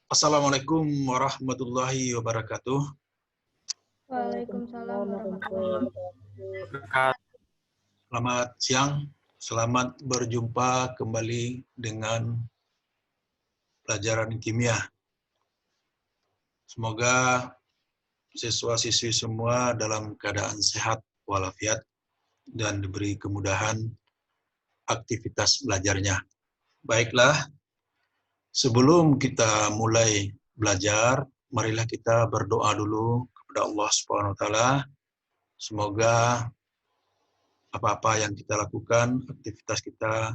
Assalamualaikum warahmatullahi wabarakatuh. Waalaikumsalam warahmatullahi wabarakatuh. Selamat siang, selamat berjumpa kembali dengan pelajaran kimia. Semoga siswa-siswi semua dalam keadaan sehat walafiat dan diberi kemudahan aktivitas belajarnya. Baiklah, sebelum kita mulai belajar, marilah kita berdoa dulu kepada Allah Subhanahu wa taala. Semoga apa-apa yang kita lakukan, aktivitas kita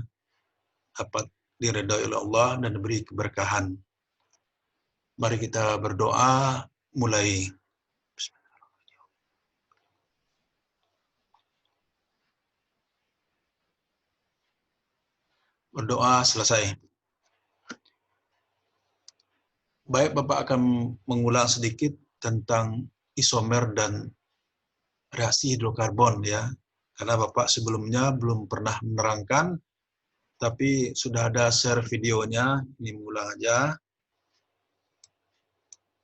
dapat diridhai oleh Allah dan diberi keberkahan. Mari kita berdoa mulai. Berdoa selesai. Baik, Bapak akan mengulang sedikit tentang isomer dan reaksi hidrokarbon ya. Karena Bapak sebelumnya belum pernah menerangkan, tapi sudah ada share videonya, ini mengulang aja.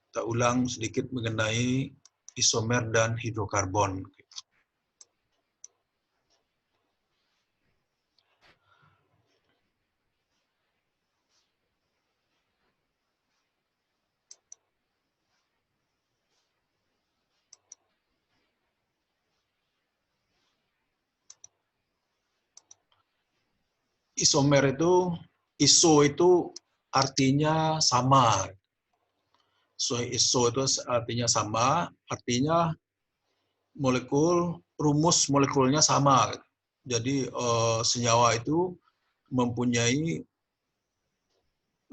Kita ulang sedikit mengenai isomer dan hidrokarbon. Isomer itu, iso itu artinya sama. Iso itu artinya sama, artinya rumus molekulnya sama. Jadi senyawa itu mempunyai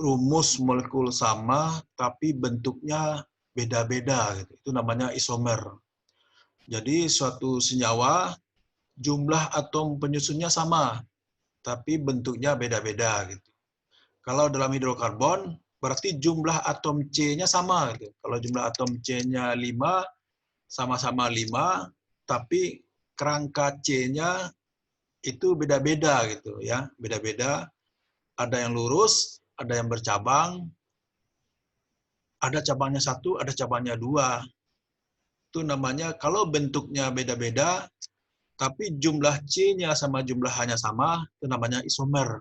rumus molekul sama, tapi bentuknya beda-beda. Itu namanya isomer. Jadi suatu senyawa, jumlah atom penyusunnya sama, tapi bentuknya beda-beda. Kalau dalam hidrokarbon, berarti jumlah atom C-nya sama. Kalau jumlah atom C-nya 5, sama-sama 5, tapi kerangka C-nya itu beda-beda gitu ya, beda-beda. Ada yang lurus, ada yang bercabang, ada cabangnya 1, ada cabangnya 2. Itu namanya kalau bentuknya beda-beda, tapi jumlah C-nya sama jumlah H-nya sama, itu namanya isomer.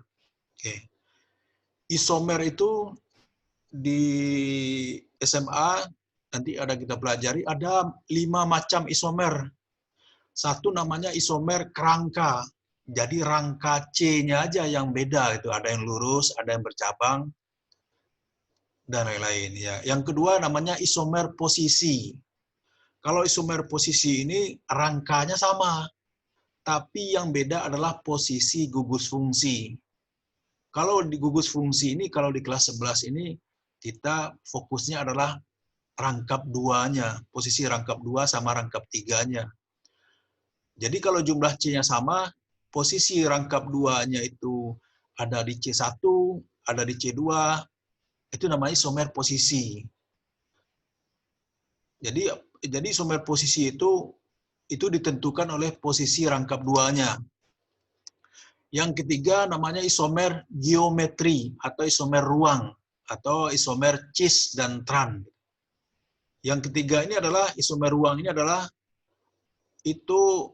Oke. Isomer itu di SMA nanti ada kita pelajari ada 5 macam isomer. Satu namanya isomer kerangka. Jadi rangka C-nya aja yang beda itu, ada yang lurus, ada yang bercabang dan lain-lain ya. Yang kedua namanya isomer posisi. Kalau isomer posisi ini rangkanya sama, tapi yang beda adalah posisi gugus fungsi. Kalau di gugus fungsi ini, kalau di kelas 11 ini kita fokusnya adalah rangkap 2-nya, posisi rangkap 2 sama rangkap 3-nya. Jadi kalau jumlah C-nya sama, posisi rangkap 2-nya itu ada di C1, ada di C2, itu namanya isomer posisi. Jadi isomer posisi itu ditentukan oleh posisi rangkap 2-nya. Yang ketiga namanya isomer geometri atau isomer ruang atau isomer cis dan tran. Yang ketiga ini adalah isomer ruang ini adalah itu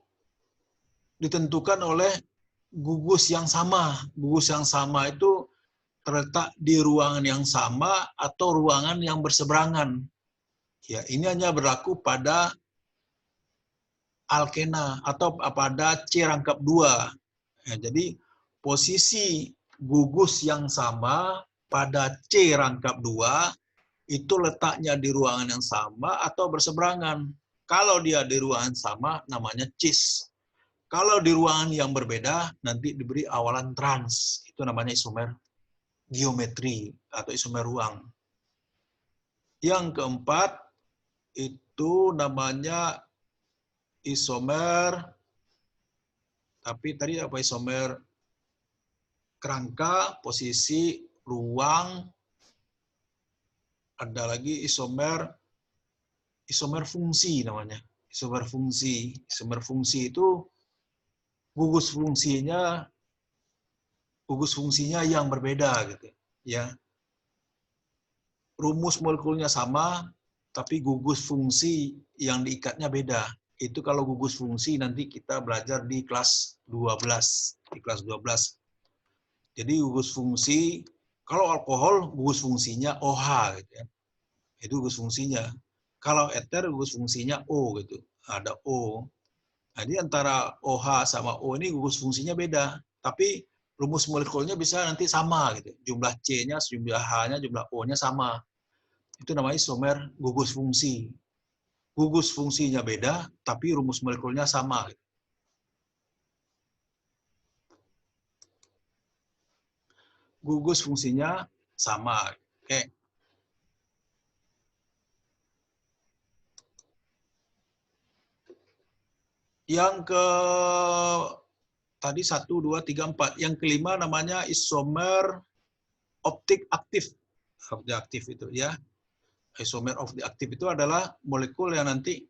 ditentukan oleh gugus yang sama. Gugus yang sama itu terletak di ruangan yang sama atau ruangan yang berseberangan. Ya, ini hanya berlaku pada alkena atau pada C rangkap 2. Ya, jadi posisi gugus yang sama pada C rangkap 2 itu letaknya di ruangan yang sama atau berseberangan. Kalau dia di ruangan sama namanya cis. Kalau di ruangan yang berbeda nanti diberi awalan trans. Itu namanya isomer geometri atau isomer ruang. Yang keempat itu namanya isomer, tapi tadi apa, isomer kerangka, posisi, ruang, ada lagi isomer fungsi namanya. Isomer fungsi itu gugus fungsinya yang berbeda gitu ya. rumus molekulnya sama, tapi gugus fungsi yang diikatnya beda. Itu kalau gugus fungsi nanti kita belajar di kelas 12. Di kelas 12. Jadi gugus fungsi, kalau alkohol gugus fungsinya OH gitu ya. Itu gugus fungsinya. Kalau eter gugus fungsinya O gitu. Ada O. Jadi antara OH sama O ini gugus fungsinya beda. Tapi rumus molekulnya bisa nanti sama gitu. Jumlah C-nya, jumlah H-nya, jumlah O-nya sama. Itu namanya isomer gugus fungsi. Gugus fungsinya beda, tapi rumus molekulnya sama. Gugus fungsinya sama. Oke. Yang ke tadi 1, 2, 3, 4. Yang kelima namanya isomer optik aktif. Optik aktif itu ya. Isomer optik aktif itu adalah molekul yang nanti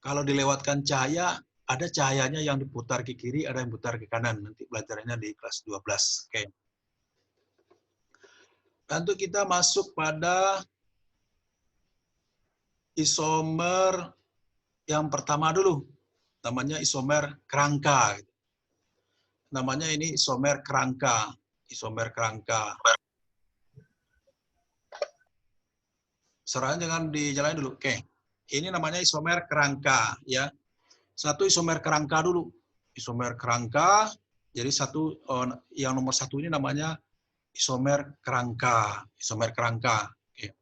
kalau dilewatkan cahaya, ada cahayanya yang diputar ke kiri, ada yang putar ke kanan. Nanti belajarnya di kelas 12. Oke. Tentu kita masuk pada isomer yang pertama dulu. Namanya isomer kerangka. Namanya ini isomer kerangka. Isomer kerangka. Serahnya jangan dijalanin dulu. Oke. Ini namanya isomer kerangka ya. Satu isomer kerangka dulu. Isomer kerangka. Jadi yang nomor 1 ini namanya isomer kerangka. Isomer kerangka. Oke.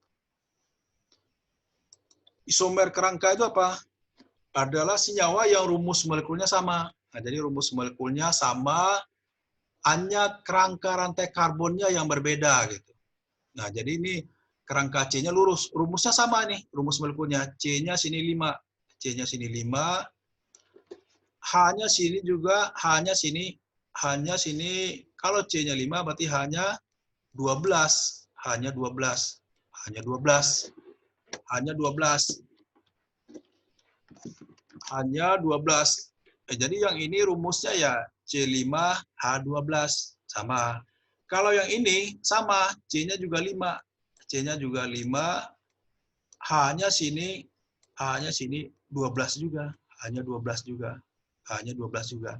Isomer kerangka itu apa? Adalah senyawa yang rumus molekulnya sama. Nah, jadi rumus molekulnya sama, hanya kerangka rantai karbonnya yang berbeda gitu. Nah, jadi ini kerangka C-nya lurus, rumusnya sama nih, rumus molekulnya. C-nya sini 5, C-nya sini 5, H-nya sini juga, H-nya sini, kalau C-nya 5 berarti H-nya 12, H-nya 12, H-nya 12, H-nya 12, H-nya 12. Jadi yang ini rumusnya ya C5H12 sama. Kalau yang ini sama, C-nya juga 5. C-nya juga 5. H-nya sini 12 juga. H-nya 12 juga. H-nya 12 juga.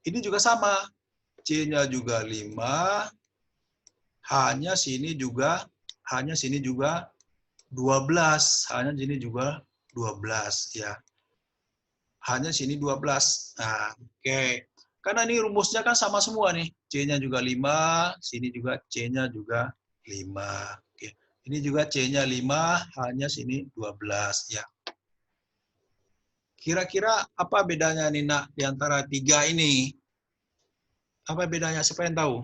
Ini juga sama. C-nya juga 5. H-nya sini juga 12. H-nya sini juga 12 ya. Hanya sini 12. Nah, oke. Karena ini rumusnya kan sama semua nih. C-nya juga 5, sini juga C-nya juga 5. Oke. Ini juga C-nya 5, hanya sini 12 ya. Kira-kira apa bedanya nih Nak di antara 3 ini? Apa bedanya? Siapa yang tahu?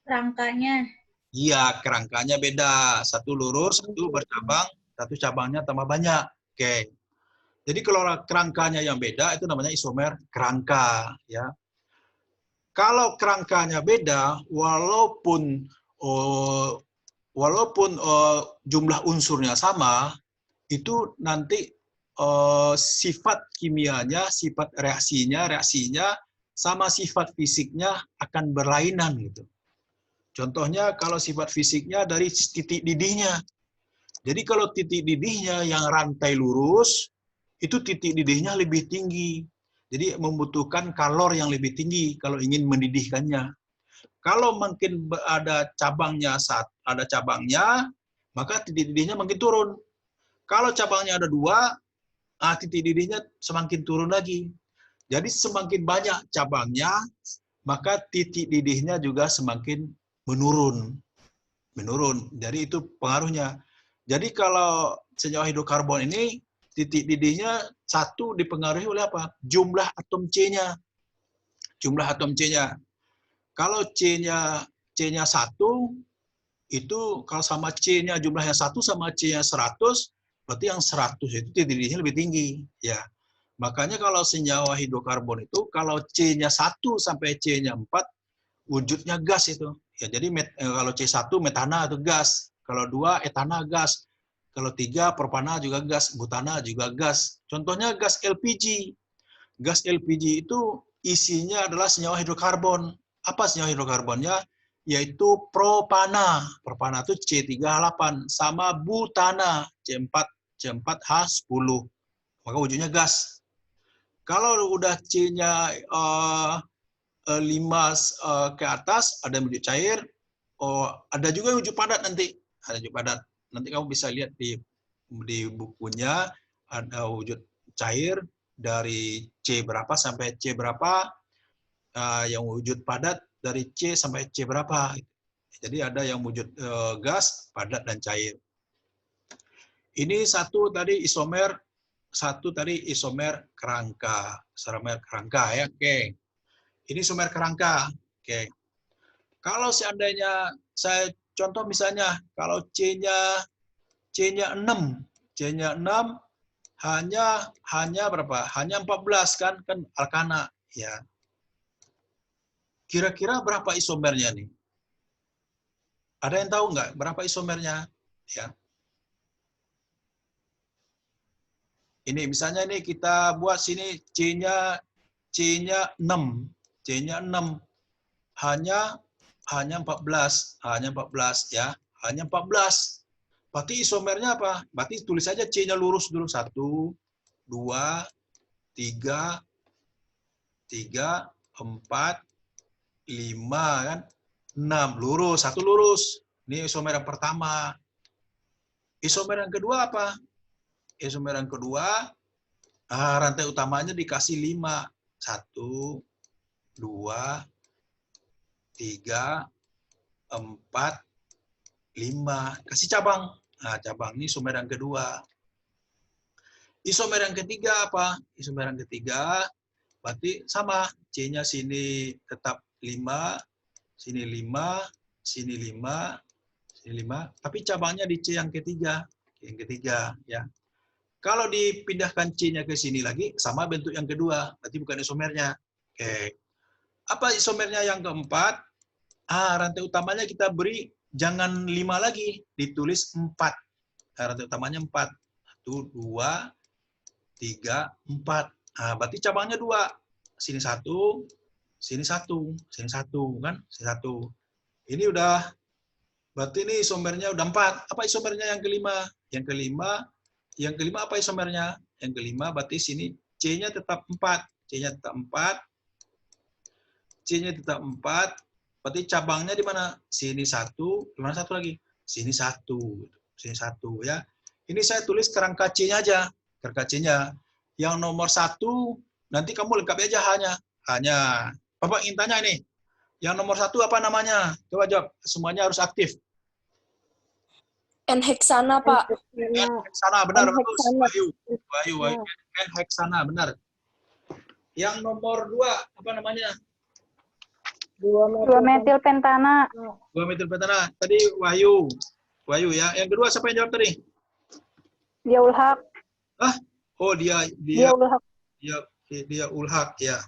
Rangkanya. Iya, kerangkanya beda. Satu lurus, satu bercabang, satu cabangnya tambah banyak. Oke. Jadi kalau kerangkanya yang beda itu namanya isomer kerangka ya. Kalau kerangkanya beda, walaupun jumlah unsurnya sama, itu nanti sifat kimianya, sifat reaksinya sama sifat fisiknya akan berlainan gitu. Contohnya kalau sifat fisiknya dari titik didihnya. Jadi kalau titik didihnya yang rantai lurus, itu titik didihnya lebih tinggi. Jadi membutuhkan kalor yang lebih tinggi kalau ingin mendidihkannya. Kalau mungkin ada cabangnya, maka titik didihnya makin turun. Kalau cabangnya ada 2, titik didihnya semakin turun lagi. Jadi semakin banyak cabangnya, maka titik didihnya juga semakin menurun. Jadi itu pengaruhnya. Jadi kalau senyawa hidrokarbon ini titik didihnya 1 dipengaruhi oleh apa? Jumlah atom C-nya. Jumlah atom C-nya. Kalau C-nya 1 itu kalau sama C-nya jumlahnya 1 sama C-nya 100, berarti yang 100 itu titik didihnya lebih tinggi, ya. Makanya kalau senyawa hidrokarbon itu kalau C-nya 1 sampai C-nya 4 wujudnya gas itu. Ya, jadi kalau C1 metana itu gas, kalau 2 etana gas, kalau 3 propana juga gas, butana juga gas. Contohnya gas LPG. Gas LPG itu isinya adalah senyawa hidrokarbon. Apa senyawa hidrokarbonnya? yaitu propana. Propana itu C3H8 sama butana C4H10. Maka wujudnya gas. Kalau udah C-nya 5 ke atas, ada yang wujud cair. Oh, ada juga yang wujud padat nanti. Ada wujud padat. Nanti kamu bisa lihat di bukunya ada wujud cair dari C berapa sampai C berapa, yang wujud padat dari C sampai C berapa. Jadi ada yang wujud gas, padat, dan cair. Ini satu tadi isomer kerangka. Isomer kerangka ya. Oke. Ini isomer kerangka. Oke. Kalau seandainya saya contoh misalnya kalau C-nya 6. C-nya 6 hanya berapa? Hanya 14 kan alkana ya. Kira-kira berapa isomernya nih? Ada yang tahu nggak berapa isomernya? Ya. Ini misalnya nih kita buat sini C-nya 6. C-nya 6. Hanya 14. Hanya 14 ya. Hanya 14. Berarti isomernya apa? Berarti tulis saja C-nya lurus dulu. 1, 2, 3, 4, 5 kan? 6. Lurus. 1 lurus. Ini isomer yang pertama. Isomer yang kedua apa? Isomer yang kedua, rantai utamanya dikasih 5. 1, 2, 3, 4, 5. Kasih cabang. Nah, cabang ini isomer yang kedua. Isomer yang ketiga apa? Isomer yang ketiga, berarti sama. C-nya sini tetap 5, sini 5, sini 5, sini 5. Tapi cabangnya di C yang ketiga. Yang ketiga, ya. Kalau dipindahkan C-nya ke sini lagi, sama bentuk yang kedua. Berarti bukan isomernya. Oke. Apa isomernya yang keempat? Rantai utamanya kita beri jangan 5 lagi, ditulis 4. Rantai utamanya 4. 1, 2, 3, 4. Berarti cabangnya 2. Sini 1, sini 1, sini 1 kan? Sini 1. Ini udah berarti ini isomernya udah 4. Apa isomernya yang kelima? Yang kelima apa isomernya? Yang kelima berarti sini C-nya tetap 4. C-nya tetap 4. C-nya tetap 4. Berarti cabangnya di mana? Sini 1. Di mana satu lagi? Sini 1. Sini 1 ya. Ini saya tulis kerangka C-nya aja. Kerangka C-nya. Yang nomor 1 nanti kamu lengkapi aja hanya. Bapak ingin tanya ini. Yang nomor 1 apa namanya? Coba jawab. Semuanya harus aktif. N-heksana, Pak. N-heksana, benar. Wahyu. N-heksana, benar. Yang nomor 2, apa namanya? 2-metilpentana. 2-metilpentana. Tadi Wahyu ya. Yang kedua siapa yang jawab tadi? Dia ulhak. Oh, dia ulhak. Dia ulhak ya.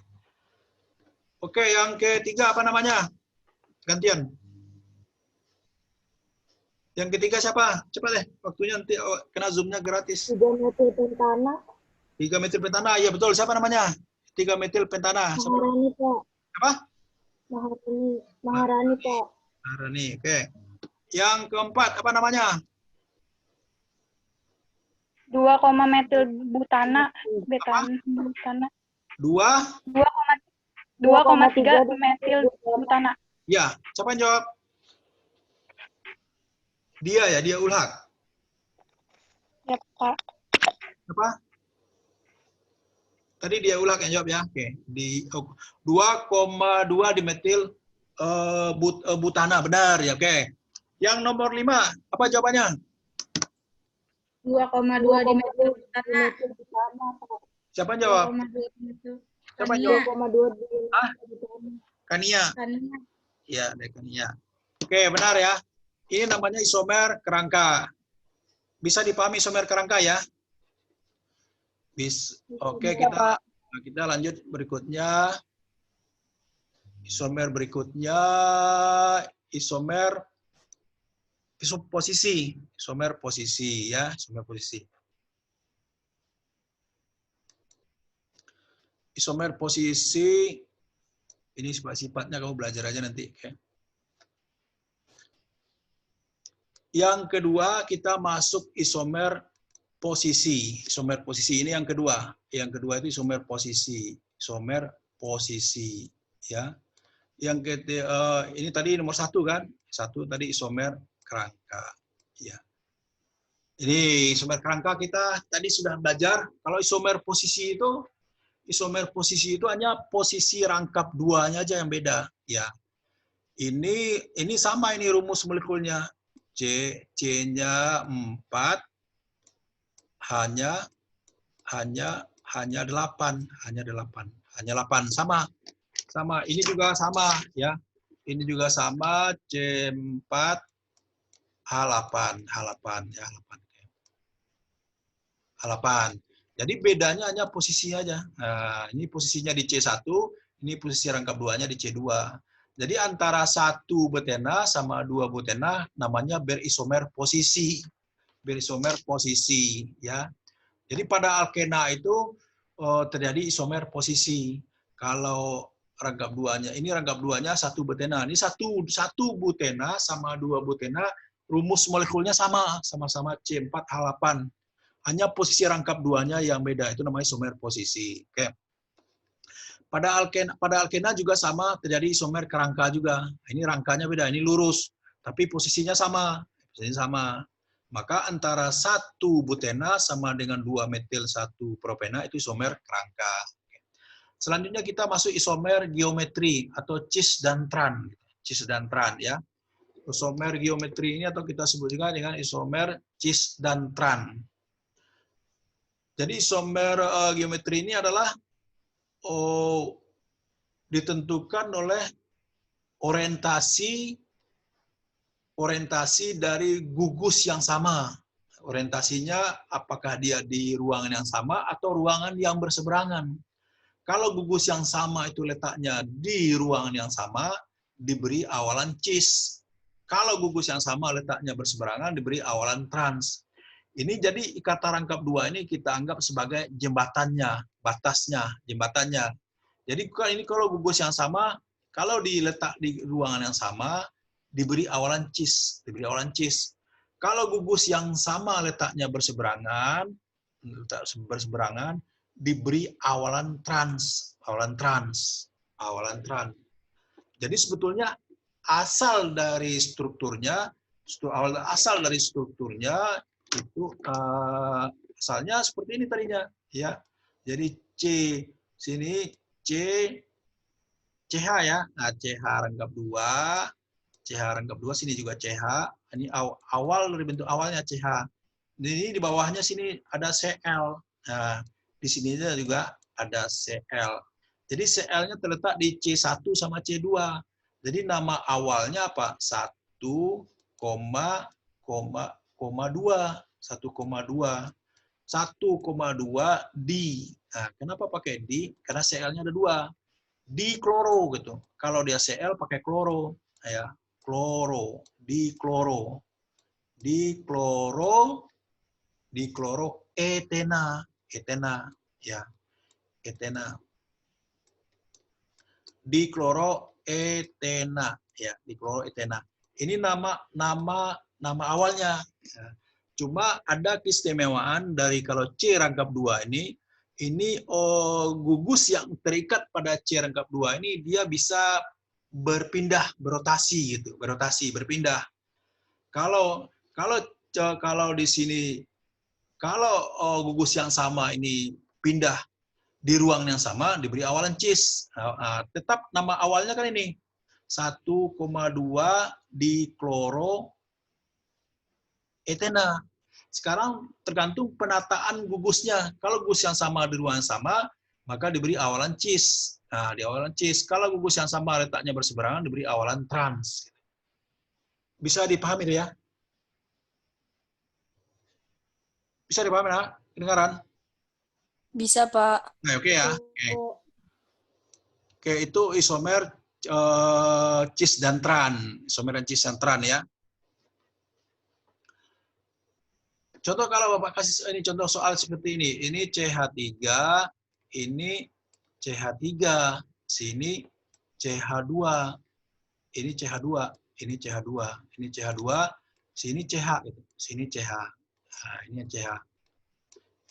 Oke, yang ketiga apa namanya? Gantian. Yang ketiga siapa? Cepat deh, waktunya nanti kena zoom-nya gratis. 3-metilpentana. 3-metilpentana, iya betul. Siapa namanya? 3-metilpentana. Maharani, Pak. Apa? Maharani, Pak. Maharani, oke. Yang keempat, apa namanya? 2,metilbutana. Butana. 2,3 metilbutana. Ya, siapa yang jawab? Dia ulhak. Ya, Pak. Apa? Tadi dia ulhak yang jawab ya. Oke. Di 2,2 dimetil butana, benar ya. Oke. Yang nomor 5, apa jawabannya? 2,2 dimetilbutana. Siapa yang jawab? 2,2 Siapa yang jawab? 2,2 Kania. Ya, Kania. Oke, benar ya. Ini namanya isomer kerangka. Bisa dipahami isomer kerangka ya? Oke, kita lanjut berikutnya. Isomer berikutnya, isomer posisi. Isomer posisi ya, isomer posisi. Isomer posisi ini sifatnya kamu belajar aja nanti. Okay. Yang kedua kita masuk isomer posisi. Isomer posisi ini yang kedua. Yang kedua itu isomer posisi. Isomer posisi, ya. Yang ketiga, ini tadi nomor 1 kan? 1 tadi isomer kerangka, ya. Ini isomer kerangka kita tadi sudah belajar. Kalau isomer posisi itu hanya posisi rangkap duanya aja yang beda, ya. Ini sama ini rumus molekulnya. C-nya 4 hanya 8 sama ini juga sama, ya. Ini juga sama C4 H8 ya, H8. Jadi bedanya hanya posisi aja. Nah, ini posisinya di C1, ini posisi rangkap duanya di C2. Jadi antara 1 butena sama 2 butena namanya berisomer posisi. Berisomer posisi, ya. Jadi pada alkena itu terjadi isomer posisi. Kalau rangkap duanya, ini rangkap duanya 1 butena. Ini satu butena sama 2 butena, rumus molekulnya sama-sama C4H8. Hanya posisi rangkap duanya yang beda, itu namanya isomer posisi. Oke. Pada alkena juga sama, terjadi isomer kerangka juga. Ini rangkanya beda, ini lurus, tapi posisinya sama. Maka antara 1 butena sama dengan 2 metil 1 propena itu isomer kerangka. Selanjutnya kita masuk isomer geometri atau cis dan tran. Cis dan tran, ya. Isomer geometri ini atau kita sebut juga dengan isomer cis dan tran. Jadi isomer geometri ini adalah ditentukan oleh orientasi dari gugus yang sama. Orientasinya apakah dia di ruangan yang sama atau ruangan yang berseberangan. Kalau gugus yang sama itu letaknya di ruangan yang sama, diberi awalan cis. Kalau gugus yang sama letaknya berseberangan, diberi awalan trans. Ini jadi ikatan rangkap dua ini kita anggap sebagai jembatannya, batasnya, jembatannya. Jadi ini kalau gugus yang sama, kalau diletak di ruangan yang sama, diberi awalan cis, Kalau gugus yang sama letaknya berseberangan, diberi awalan trans. Jadi sebetulnya asal dari strukturnya itu asalnya seperti ini tadinya, ya. Jadi C sini CH, ya. Nah, CH rangkap 2, sini juga CH. Ini awal dari bentuk awalnya CH. Ini di bawahnya sini ada CL. Nah, di sini juga ada CL. Jadi CL-nya terletak di C1 sama C2. Jadi nama awalnya apa? 1,2. 1,2 di. Nah, kenapa pakai di? Karena CL-nya ada 2. Di kloro gitu. Kalau dia Cl pakai kloro, ya. Kloro, di kloro etena, ya. Etena. Di kloro etena, ya. Di kloro etena. Ini nama awalnya. Ya. Cuma ada keistimewaan dari kalau C rangkap 2 ini gugus yang terikat pada C rangkap 2 ini dia bisa berpindah, berotasi gitu, berpindah. Kalau di sini kalau gugus yang sama ini pindah di ruang yang sama diberi awalan cis. Tetap nama awalnya kan ini 1,2 di kloro etena. Sekarang tergantung penataan gugusnya. Kalau gugus yang sama di ruangan sama, maka diberi awalan cis. Nah, di awalan cis. Kalau gugus yang sama letaknya berseberangan, diberi awalan trans. Bisa dipahami ya? Bisa dipahami, ya? Kedengaran? Bisa, Pak. Nah, oke ya. Oke, itu isomer cis dan tran. Isomer dan cis dan tran, ya. Contoh kalau Bapak kasih ini contoh soal seperti ini. Ini CH3, ini CH3, sini CH2, ini CH2, ini CH2, ini CH2, Sini CH gitu. Sini CH. Nah, ini CH.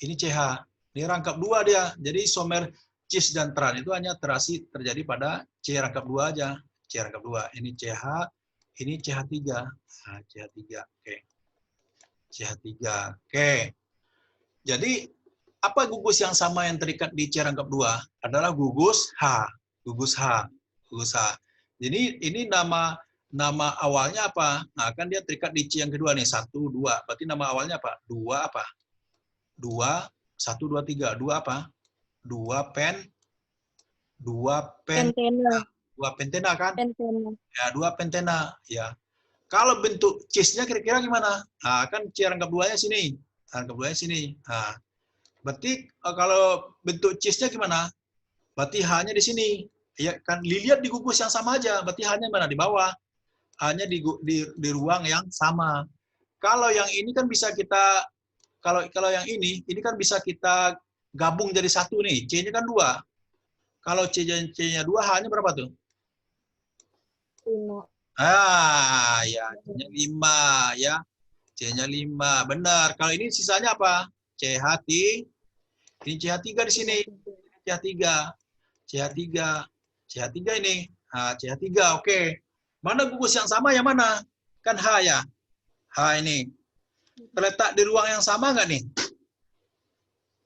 Ini CH. Ini rangkap 2 dia. Jadi isomer cis dan tran itu hanya terasi terjadi pada C rangkap 2 aja. C rangkap 2. Ini CH, ini CH3. Nah, CH3. Oke. CH3. Oke. Jadi apa gugus yang sama yang terikat di C rangkap 2? Adalah gugus H. Gugus H. Gugus H. Jadi ini nama awalnya apa? Nah, kan dia terikat di C yang kedua nih, 1, 2. Berarti nama awalnya apa? 2 apa? 2, 1, 2, 3. 2 apa? 2 Pentena. 2 pentena kan? Pentena. Ya, 2 pentena. Ya. Kalau bentuk cis-nya kira-kira gimana? Nah, kan C rangkap 2-nya sini. Rangkap 2-nya sini. Nah, berarti kalau bentuk cis-nya gimana? Berarti H-nya di sini. Ya kan, lihat di gugus yang sama aja. Berarti H-nya mana? Di bawah. Hanya di ruang yang sama. Kalau yang ini kan bisa kita kalau yang ini kan bisa kita gabung jadi satu nih. C-nya kan 2. Kalau C-nya 2, H-nya berapa tuh? 5. Ya, C-nya 5 ya. C-nya 5. Benar. Kalau ini sisanya apa? CH3. Ini CH3 di sini. CH3. CH3. CH3 ini. Nah, CH3. Oke. Mana gugus yang sama yang mana? Kan H ya. H ini. Terletak di ruang yang sama nggak nih?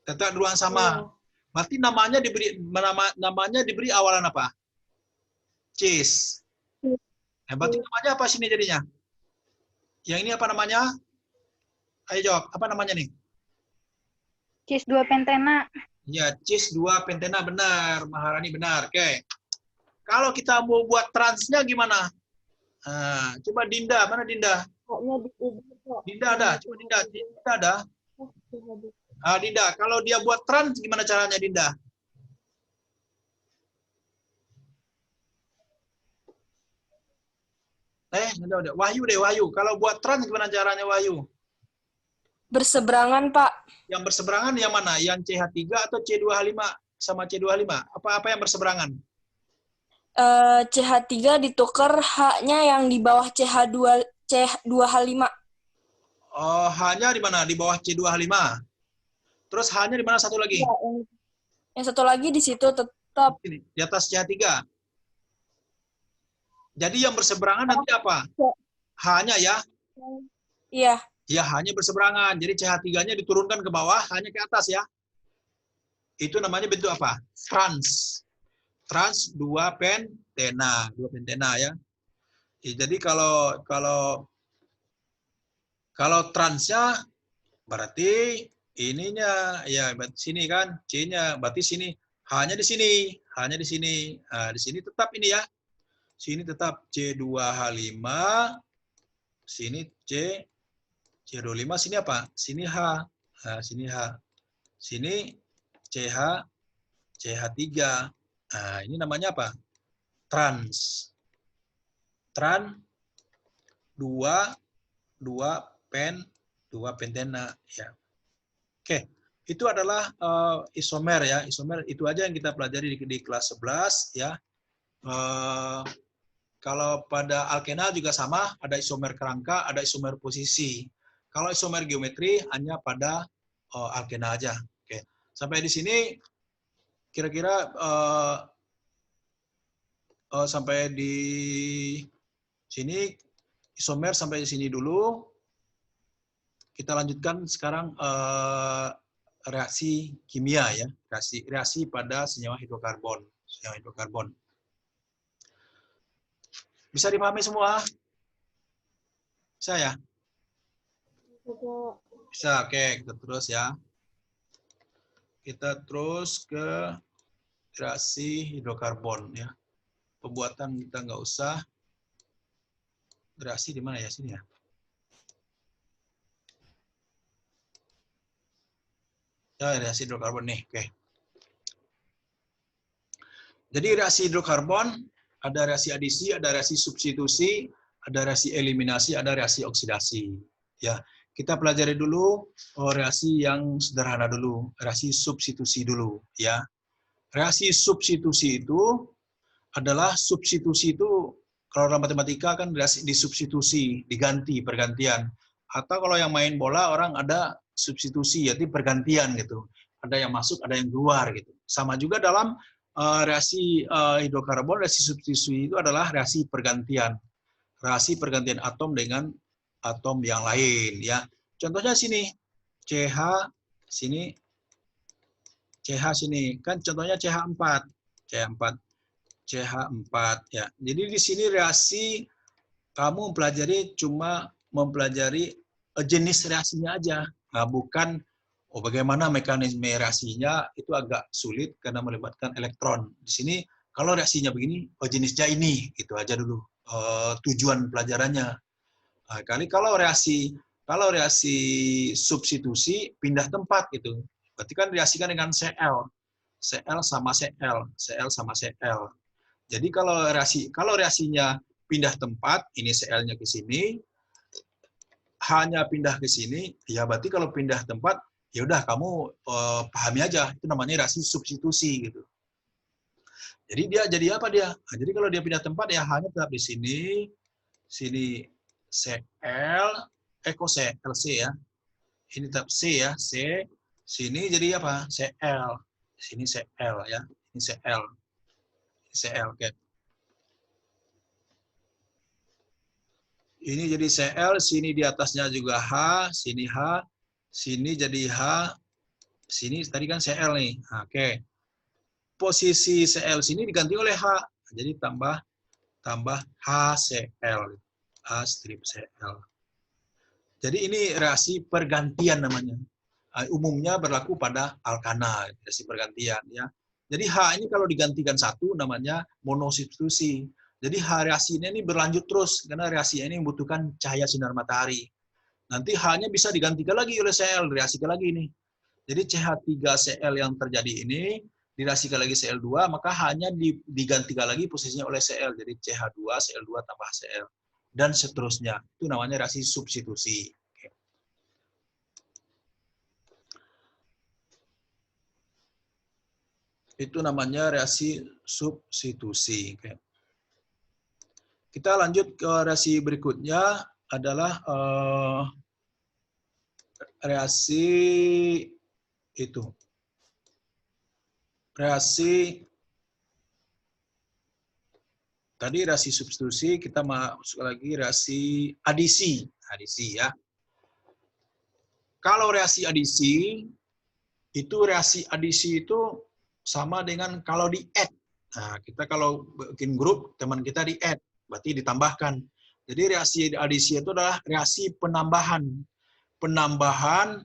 Terletak di ruang yang sama. Berarti namanya diberi awalan apa? Cis. Berarti namanya apa sini jadinya? Yang ini apa namanya? Ayo jawab. Apa namanya nih? Cis 2 pentena. Ya, cis 2 pentena benar. Maharani benar. Oke. Kalau kita mau buat transnya gimana? Nah, coba Dinda. Mana Dinda? Dinda ada. Coba Dinda. Dinda ada. Dinda, kalau dia buat trans gimana caranya Dinda? Udah. Wahyu deh, Wahyu. Kalau buat trans gimana caranya Wahyu? Berseberangan, Pak. Yang berseberangan yang mana? Yang CH3 atau C2H5 sama C2H5? Apa yang berseberangan? CH3 ditukar H-nya yang di bawah C2H5. Oh, H-nya di mana? Di bawah C2H5. Terus H-nya di mana satu lagi? Ya, yang satu lagi di situ tetap. Di atas CH3. Jadi yang berseberangan nanti apa? H-nya ya? Iya. Ya, H-nya berseberangan. Jadi CH3-nya diturunkan ke bawah, H-nya ke atas ya. Itu namanya bentuk apa? Trans. Trans 2 pentena. 2 pentena ya. Jadi kalau transnya berarti ininya ya berarti sini kan C-nya berarti sini H-nya di sini, H-nya di sini. Nah, di sini tetap ini ya. Sini tetap C2H5. Sini C25, sini apa? Sini H. Nah, sini H. Sini CH CH3. Nah, ini namanya apa? Trans. Tran 2 pentena ya. Oke, itu adalah isomer ya. Isomer itu aja yang kita pelajari di kelas 11 ya. Kalau pada alkena juga sama, ada isomer kerangka, ada isomer posisi. Kalau isomer geometri hanya pada alkena aja. Oke, sampai di sini kira-kira sampai di sini isomer sampai di sini dulu. Kita lanjutkan sekarang reaksi kimia ya, reaksi pada senyawa hidrokarbon. Senyawa hidrokarbon. Bisa dipahami semua? Bisa ya? Bisa, oke. Kita terus ya. Kita terus ke reaksi hidrokarbon ya. Pembuatan kita nggak usah. Reaksi di mana ya? Sini ya. Reaksi hidrokarbon nih, oke. Jadi reaksi hidrokarbon ada reaksi adisi, ada reaksi substitusi, ada reaksi eliminasi, ada reaksi oksidasi. Ya, kita pelajari dulu reaksi yang sederhana dulu, reaksi substitusi dulu. Ya, reaksi substitusi itu adalah substitusi itu Kalau dalam matematika kan disubstitusi, diganti, pergantian. Atau kalau yang main bola orang ada substitusi, yaitu pergantian gitu. Ada yang masuk, ada yang keluar gitu. Sama juga dalam reaksi hidrokarbon, reaksi substitusi itu adalah reaksi pergantian. Reaksi pergantian atom dengan atom yang lain ya. Contohnya sini CH sini CH sini kan contohnya CH4. CH4 CH4 ya. Jadi di sini reaksi kamu cuma mempelajari jenis reaksinya aja. Nah, bukan bagaimana mekanisme reaksinya itu agak sulit karena melibatkan elektron. Di sini kalau reaksinya begini, jenisnya ini, itu aja dulu tujuan pelajarannya. Nah, kalau reaksi substitusi pindah tempat gitu. Berarti kan reaksikan dengan Cl. Cl sama Cl, Cl sama Cl. Jadi kalau reaksinya pindah tempat, ini Cl-nya ke sini, hanya pindah ke sini, ya berarti kalau pindah tempat, ya udah kamu pahami aja, itu namanya reaksi substitusi gitu. Jadi dia jadi apa dia? Nah, jadi kalau dia pindah tempat ya hanya tetap di sini Cl, kok C ya, ini tetap C ya, C, sini jadi apa? Cl, sini Cl ya, ini Cl, oke. Ini jadi Cl, sini di atasnya juga H, sini jadi H, sini tadi kan Cl nih. Oke. Posisi Cl sini diganti oleh H. Jadi tambah HCl. H strip Cl. Jadi ini reaksi pergantian namanya. Umumnya berlaku pada alkana, reaksi pergantian ya. Jadi H ini kalau digantikan satu namanya monosubstitusi. Jadi reaksinya ini berlanjut terus karena reaksi ini membutuhkan cahaya sinar matahari. Nanti H-nya bisa digantikan lagi oleh Cl, direaksikan lagi ini. Jadi CH3Cl yang terjadi ini direaksikan lagi Cl2, maka H-nya digantikan lagi posisinya oleh Cl. Jadi CH2, Cl2 tambah Cl. Dan seterusnya. Itu namanya reaksi substitusi. Itu namanya reaksi substitusi. Kita lanjut ke reaksi berikutnya adalah reaksi itu. Tadi reaksi substitusi, kita masuk lagi reaksi adisi. Adisi ya. Kalau reaksi adisi itu sama dengan kalau di add. Nah, kita kalau bikin grup, teman kita di add, berarti ditambahkan. Jadi reaksi adisi itu adalah reaksi penambahan. Penambahan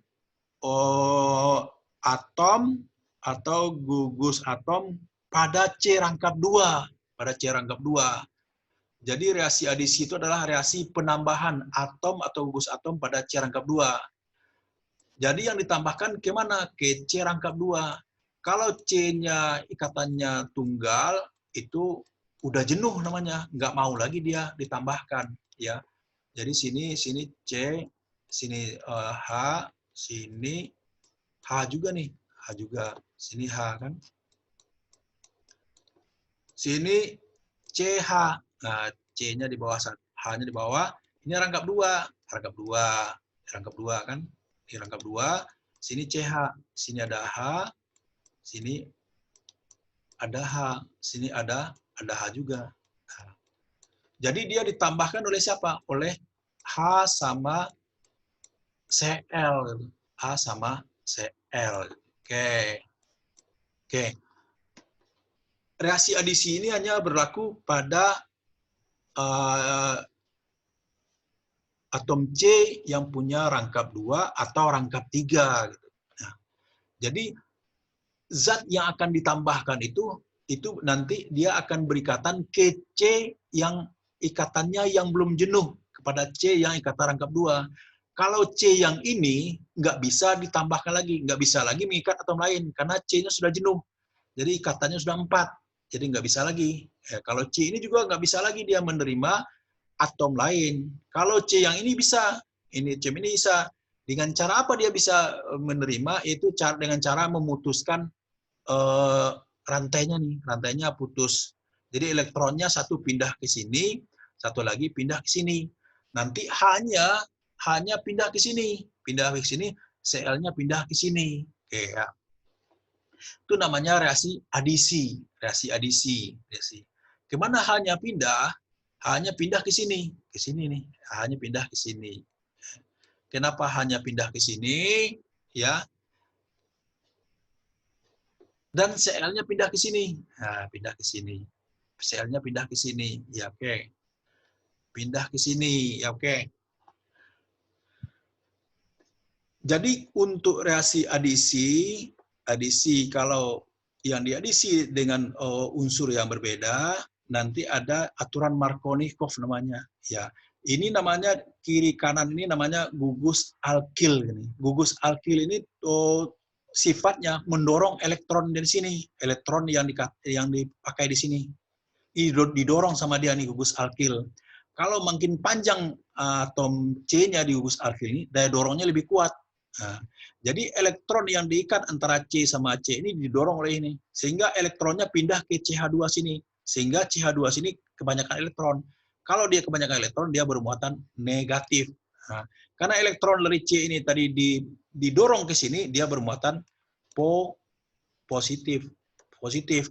atom atau gugus atom pada C rangkap 2. Jadi reaksi adisi itu adalah reaksi penambahan atom atau gugus atom pada C rangkap 2. Jadi yang ditambahkan ke mana? Ke C rangkap 2. Kalau C-nya ikatannya tunggal, itu udah jenuh namanya, nggak mau lagi dia ditambahkan. Ya. Jadi sini C, sini H, sini H juga nih, H juga, sini H kan. Sini CH, nah C-nya di bawah, H-nya di bawah, ini rangkap 2 kan, ini rangkap 2, sini CH, sini ada H, sini ada H, sini ada H juga. Nah, jadi dia ditambahkan oleh siapa? Oleh H sama Cl. H sama Cl. Oke. Reaksi adisi ini hanya berlaku pada atom C yang punya rangkap 2 atau rangkap 3. Gitu. Nah, jadi zat yang akan ditambahkan itu nanti dia akan berikatan ke C yang ikatannya yang belum jenuh kepada C yang ikatan rangkap 2. Kalau C yang ini nggak bisa ditambahkan lagi, nggak bisa lagi mengikat atom lain karena C-nya sudah jenuh. Jadi ikatannya sudah 4, jadi nggak bisa lagi. Ya, kalau C ini juga nggak bisa lagi dia menerima atom lain. Kalau C yang ini bisa, C ini bisa. Dengan cara apa dia bisa menerima? Itu dengan cara memutuskan rantainya nih, rantainya putus. Jadi elektronnya satu pindah ke sini, satu lagi pindah ke sini. Nanti hanya pindah ke sini. Pindah ke sini, Cl-nya pindah ke sini. Oke, ya. Itu namanya reaksi adisi. Reaksi adisi. Kemana hanya pindah? Hanya pindah ke sini. Ke sini nih. Hanya pindah ke sini. Kenapa hanya pindah ke sini? Ya. Dan Cl-nya pindah ke sini. Nah, pindah ke sini. Cl-nya pindah ke sini. Ya, oke. Pindah ke sini. Ya, oke. Jadi untuk reaksi adisi kalau yang diadisi dengan unsur yang berbeda, nanti ada aturan Markovnikov namanya. Ya, ini namanya kiri kanan ini namanya gugus alkil. Gugus alkil ini sifatnya mendorong elektron dari sini, elektron yang dipakai di sini. Didorong sama dia nih gugus alkil. Kalau makin panjang atom C-nya di gugus alkil ini, daya dorongnya lebih kuat. Nah, jadi elektron yang diikat antara C sama C ini didorong oleh ini, sehingga elektronnya pindah ke CH2 sini, sehingga CH2 sini kebanyakan elektron. Kalau dia kebanyakan elektron, dia bermuatan negatif. Nah, karena elektron dari C ini tadi didorong ke sini, dia bermuatan positif,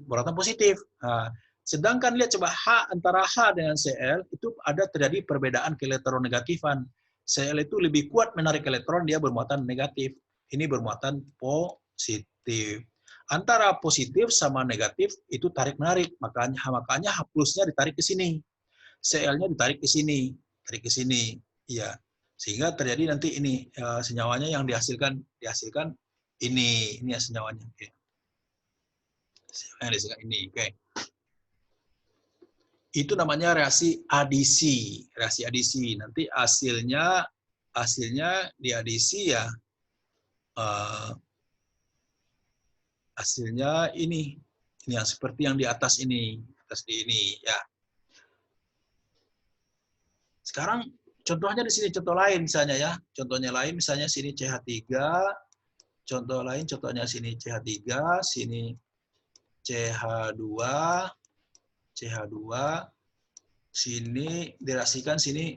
bermuatan positif. Nah, sedangkan lihat coba antara H dengan Cl itu ada terjadi perbedaan keelektronegatifan. Cl itu lebih kuat menarik elektron, dia bermuatan negatif. Ini bermuatan positif. Antara positif sama negatif itu tarik-menarik. Makanya H plusnya ditarik ke sini. Cl-nya ditarik ke sini. Tarik ke sini. Ya. Sehingga terjadi nanti ini senyawanya yang dihasilkan ini ya senyawanya. Oke. Yang dihasilkan ini. Oke. Itu namanya reaksi adisi. Reaksi adisi. Nanti hasilnya diadisi ya. Hasilnya ini yang seperti yang di atas ini. Atas di ini ya. Sekarang contohnya di sini, contoh lain misalnya ya. Contohnya lain misalnya sini CH3. Contohnya sini CH3. Sini CH2. Sini direaksikan sini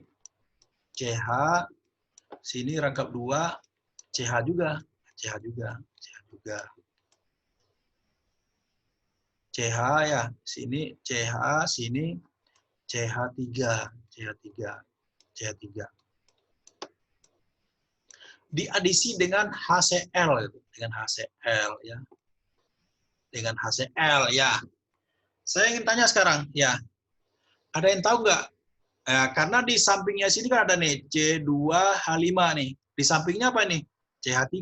CH, sini rangkap 2 CH juga. CH ya, sini CH, sini CH3. Diadisi dengan HCl ya. Dengan HCl ya. Saya ingin tanya sekarang ya. Ada yang tahu nggak? Karena di sampingnya sini kan ada nih C2H5 nih. Di sampingnya apa nih? CH3.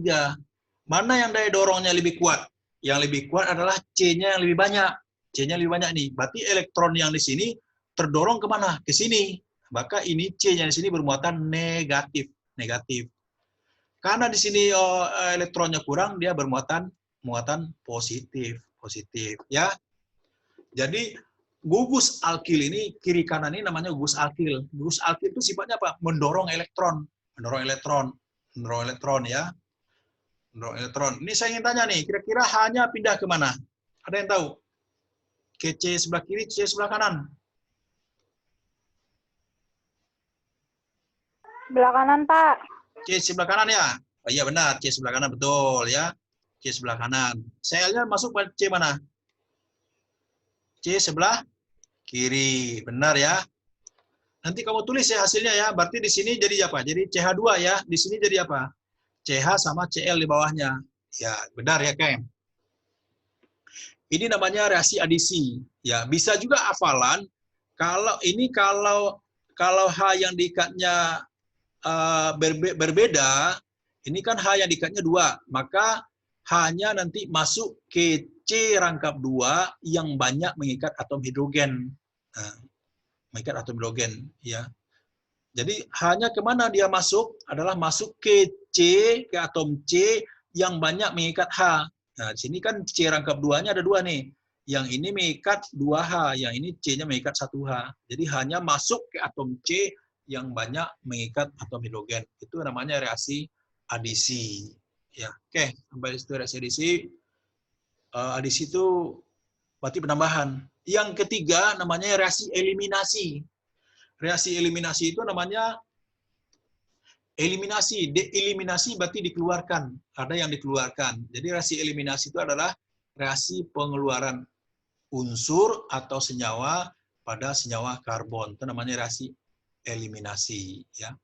Mana yang daya dorongnya lebih kuat? Yang lebih kuat adalah C-nya yang lebih banyak. C-nya lebih banyak nih. Berarti elektron yang di sini terdorong kemana? Ke sini. Maka ini C-nya di sini bermuatan negatif. Karena di sini elektronnya kurang, dia bermuatan positif ya. Jadi gugus alkil ini kiri kanan ini namanya gugus alkil. Gugus alkil itu sifatnya apa? Mendorong elektron ya. Mendorong elektron. Ini saya ingin tanya nih, kira-kira hanya pindah ke mana? Ada yang tahu? Ke C sebelah kiri, C sebelah kanan. Sebelah kanan, Pak. C sebelah kanan ya? Oh, iya benar, C sebelah kanan betul ya. C sebelah kanan. Cl-nya masuk ke C mana? C sebelah kiri. Benar ya. Nanti kamu tulis ya hasilnya ya. Berarti di sini jadi apa? Jadi CH2 ya. Di sini jadi apa? CH sama Cl di bawahnya. Ya, benar ya, Kem. Ini namanya reaksi adisi. Ya, bisa juga hafalan kalau H yang diikatnya berbeda, ini kan H yang diikatnya 2, maka H-nya nanti masuk ke C rangkap 2 yang banyak mengikat atom hidrogen. Nah, mengikat atom hidrogen ya. Jadi hanya kemana dia masuk adalah masuk ke ke atom C yang banyak mengikat H. Nah, di sini kan C rangkap 2-nya ada 2 nih. Yang ini mengikat 2H, yang ini C-nya mengikat 1H. Jadi hanya masuk ke atom C yang banyak mengikat atom hidrogen. Itu namanya reaksi adisi. Ya, oke, sampai situ reaksi adisi. Adisi itu berarti penambahan. Yang ketiga namanya reaksi eliminasi. Reaksi eliminasi itu namanya eliminasi. Deeliminasi berarti dikeluarkan. Ada yang dikeluarkan. Jadi reaksi eliminasi itu adalah reaksi pengeluaran unsur atau senyawa pada senyawa karbon. Itu namanya reaksi eliminasi. Ya.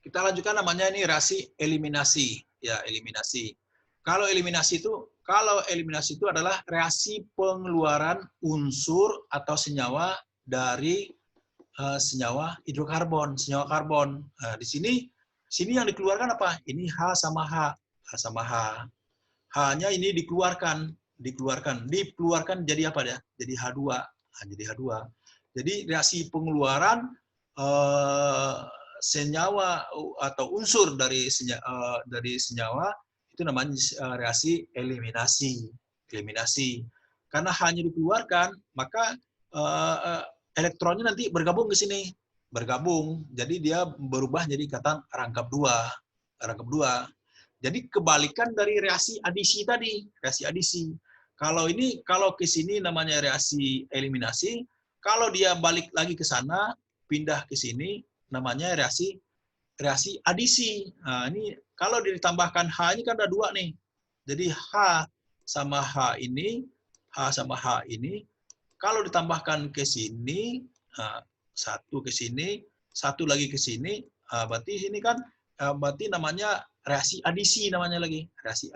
Kita lanjutkan namanya ini reaksi eliminasi. Ya, eliminasi. Kalau eliminasi itu adalah reaksi pengeluaran unsur atau senyawa dari senyawa hidrokarbon, senyawa karbon. Nah, di sini yang dikeluarkan apa? Ini H sama H, H sama H. H-nya ini dikeluarkan jadi apa ya? Jadi H2. Nah, jadi H2. Jadi reaksi pengeluaran senyawa atau unsur dari senyawa itu namanya reaksi eliminasi. Karena hanya dikeluarkan, maka elektronnya nanti bergabung ke sini. Jadi dia berubah jadi ikatan rangkap dua. Jadi kebalikan dari reaksi adisi tadi, reaksi adisi. Kalau ke sini namanya reaksi eliminasi, kalau dia balik lagi ke sana, pindah ke sini, namanya reaksi adisi. Nah, ini kalau ditambahkan H ini kan ada dua nih. Jadi H sama H ini, kalau ditambahkan ke sini, satu ke sini, satu lagi ke sini, berarti ini kan berarti namanya reaksi adisi namanya lagi, reaksi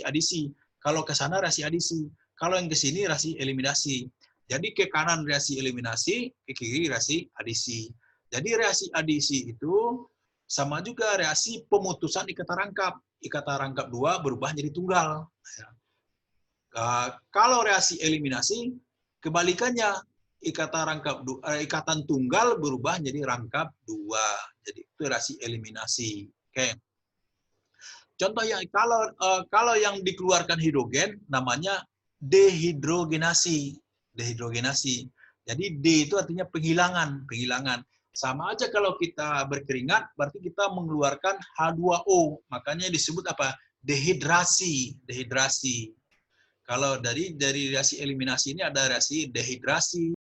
adisi. Kalau ke sana reaksi adisi, kalau yang ke sini reaksi eliminasi. Jadi ke kanan reaksi eliminasi, ke kiri reaksi adisi. Jadi reaksi adisi itu sama juga reaksi pemutusan ikatan rangkap. Ikatan rangkap dua berubah jadi tunggal. Kalau reaksi eliminasi, kebalikannya, ikatan tunggal berubah jadi rangkap dua. Jadi itu reaksi eliminasi. Oke. Contoh yang kalau yang dikeluarkan hidrogen namanya dehidrogenasi. Jadi D itu artinya penghilangan. Sama aja kalau kita berkeringat, berarti kita mengeluarkan H2O. Makanya disebut apa? Dehidrasi. Kalau dari reaksi eliminasi ini ada reaksi dehidrasi,